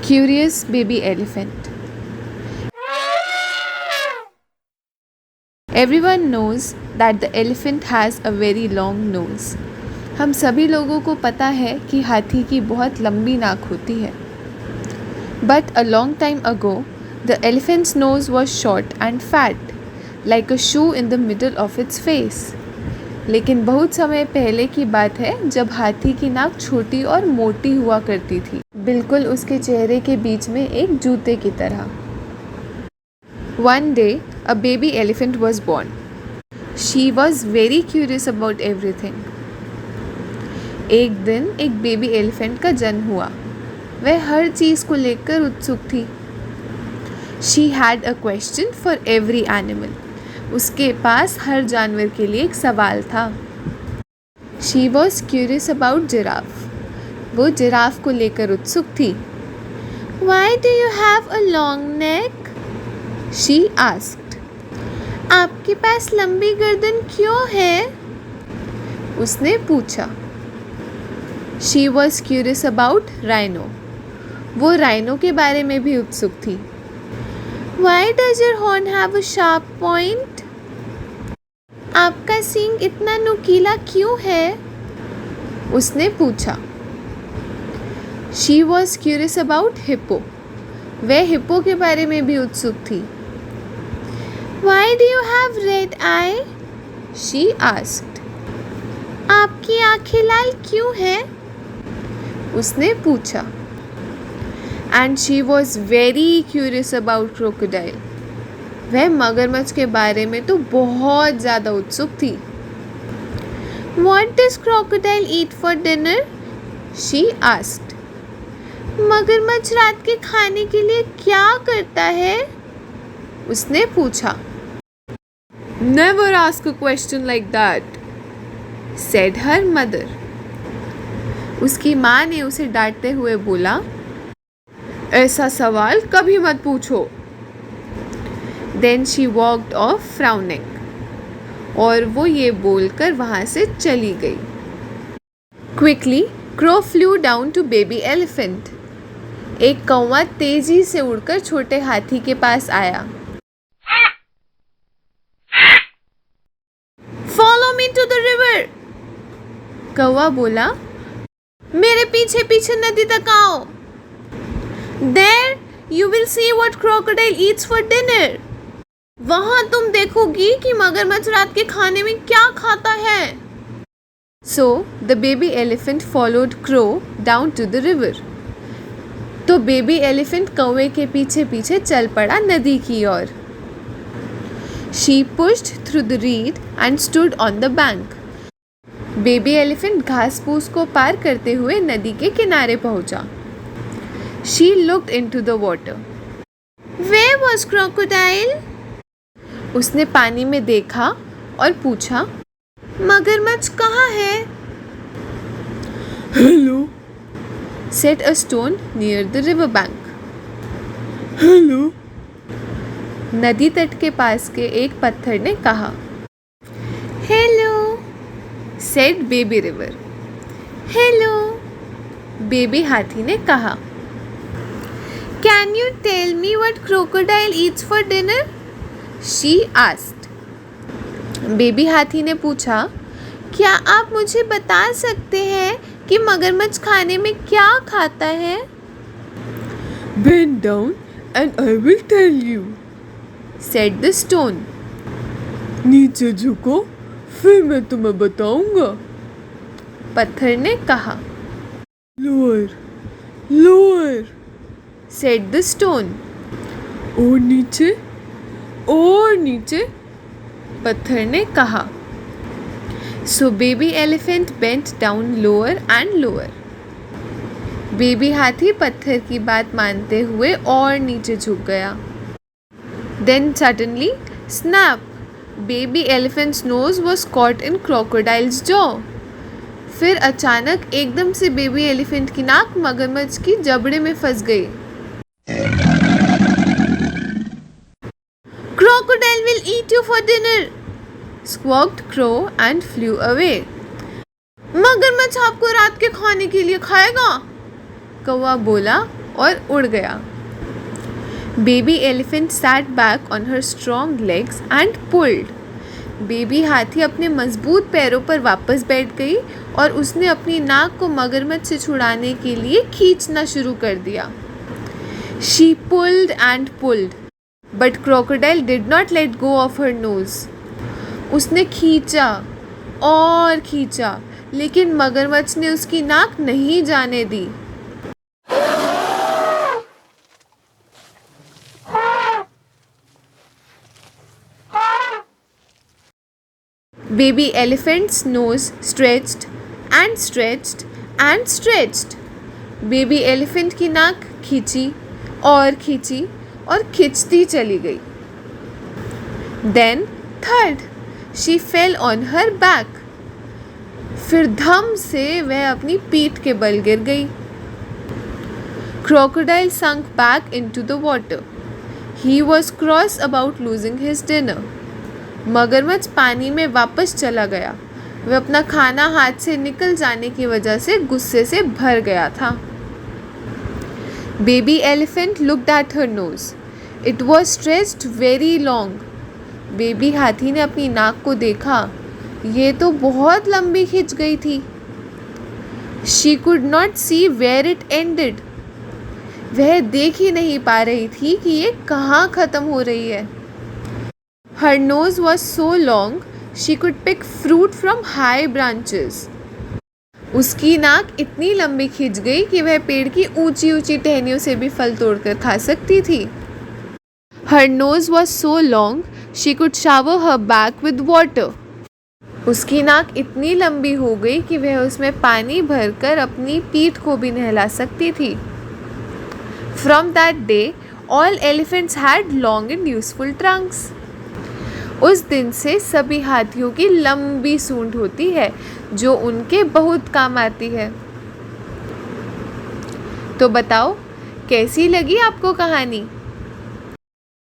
Curious baby elephant. Everyone knows that the elephant has a very long nose. हम सभी लोगों को पता है कि हाथी की बहुत लंबी नाक होती है. But a long time ago, the elephant's nose was short and fat, like a shoe in the middle of its face. लेकिन बहुत समय पहले की बात है जब हाथी की नाक छोटी और मोटी हुआ करती थी, बिल्कुल उसके चेहरे के बीच में एक जूते की तरह. One day, a baby elephant was born. She was very curious about everything. एक दिन एक बेबी एलिफेंट का जन्म हुआ. वह हर चीज़ को लेकर उत्सुक थी. She had a question for every animal. उसके पास हर जानवर के लिए एक सवाल था. She was curious about giraffe. वो जिराफ को लेकर उत्सुक थी. Why do you have a long neck? She asked. आपके पास लंबी गर्दन क्यों है? उसने पूछा. She was curious about rhino. वो राइनो के बारे में भी उत्सुक थी. Why does your horn have a sharp point? आपका सींग इतना नुकीला क्यों है? उसने पूछा. She was curious about hippo. वह हिप्पो के बारे में भी उत्सुक थी. Why do you have red eye? She asked. आपकी आँखें लाल क्यों हैं? उसने पूछा. And she was very curious about crocodile. वह मगरमच्छ के बारे में तो बहुत ज़्यादा उत्सुक थी. What does crocodile eat for dinner? She asked. मगरमच्छ रात के खाने के लिए क्या करता है? उसने पूछा. Never ask a question like that, said her mother. उसकी माँ ने उसे डांटते हुए बोला, ऐसा सवाल कभी मत पूछो. Then she walked off frowning. और वो ये बोलकर वहाँ से चली गई. Quickly, crow flew down to baby elephant. एक कौवा तेजी से उड़कर छोटे हाथी के पास आया. Follow me to the river. कौवा बोला, मेरे पीछे पीछे नदी तक आओ. There you will see what crocodile eats for dinner. वहाँ तुम देखोगी कि मगरमच्छ रात के खाने में क्या खाता है. So the baby elephant followed crow down to the river. तो बेबी एलिफेंट कौवे के पीछे पीछे चल पड़ा नदी की ओर. She pushed through the reed and stood on the bank. Baby elephant घास फूस को पार करते हुए नदी के किनारे पहुंचा. She looked into the water. Where was crocodile? उसने पानी में देखा और पूछा, मगरमच्छ कहाँ है? Hello, said a stone near the river bank. Hello, नदी तट के पास के एक पत्थर ने कहा. Hello, said baby river. Hello, baby हाथी ने कहा. Can you tell me what crocodile eats for dinner? She asked. Baby हाथी ने पूछा, क्या आप मुझे बता सकते हैं कि मगरमच्छ खाने में क्या खाता है? Bend down and I will tell you, said the stone. नीचे झुको, फिर मैं तुम्हें बताऊंगा. पत्थर ने कहा. Lower, lower, said the stone. और नीचे, और नीचे, पत्थर ने कहा. So baby elephant bent down lower and lower. Baby हाथी पत्थर की बात मानते हुए और नीचे झुक गया. Then suddenly, snap! Baby elephant's nose was caught in crocodile's jaw. फिर अचानक एकदम से बेबी एलिफेंट की नाक मगरमच्छ की जबड़े में फंस गई. Crocodile will eat you for dinner, squawked crow and flew away. मगरमच्छ आपको रात के खाने के लिए खाएगा, कौवा बोला और उड़ गया। Baby elephant sat back on her strong legs and pulled. Baby हाथी अपने मजबूत पैरों पर वापस बैठ गई और उसने अपनी नाक को मगरमच्छ से छुड़ाने के लिए खींचना शुरू कर दिया। She pulled and pulled, but crocodile did not let go of her nose. उसने खींचा और खींचा, लेकिन मगरमच्छ ने उसकी नाक नहीं जाने दी। Baby elephant's nose stretched and stretched and stretched. Baby elephant की नाक खींची और खींचती चली गई। Then thud, she fell on her back. फिर धम से वह अपनी पीठ के बल गिर गई। Crocodile sunk back into the water. He was cross about losing his dinner. मगरमच्छ पानी में वापस चला गया। वह अपना खाना हाथ से निकल जाने की वजह से गुस्से से भर गया था। Baby elephant looked at her nose. It was stretched very long. Baby हाथी ने अपनी नाक को देखा, ये तो बहुत लंबी खिंच गई थी। She could not see where it ended. वह देख ही नहीं पा रही थी कि ये कहाँ ख़त्म हो रही है। Her nose was so long, she could pick fruit from high branches. उसकी नाक इतनी लंबी खिंच गई कि वह पेड़ की ऊंची ऊंची टहनियों से भी फल तोड़कर खा सकती थी। Her nose was so long, she could shower her back with water. उसकी नाक इतनी लंबी हो गई कि वह उसमें पानी भरकर अपनी पीठ को भी नहला सकती थी। From that day, all elephants had long and useful trunks. उस दिन से सभी हाथियों की लंबी सूंड होती है जो उनके बहुत काम आती है। तो बताओ कैसी लगी आपको कहानी?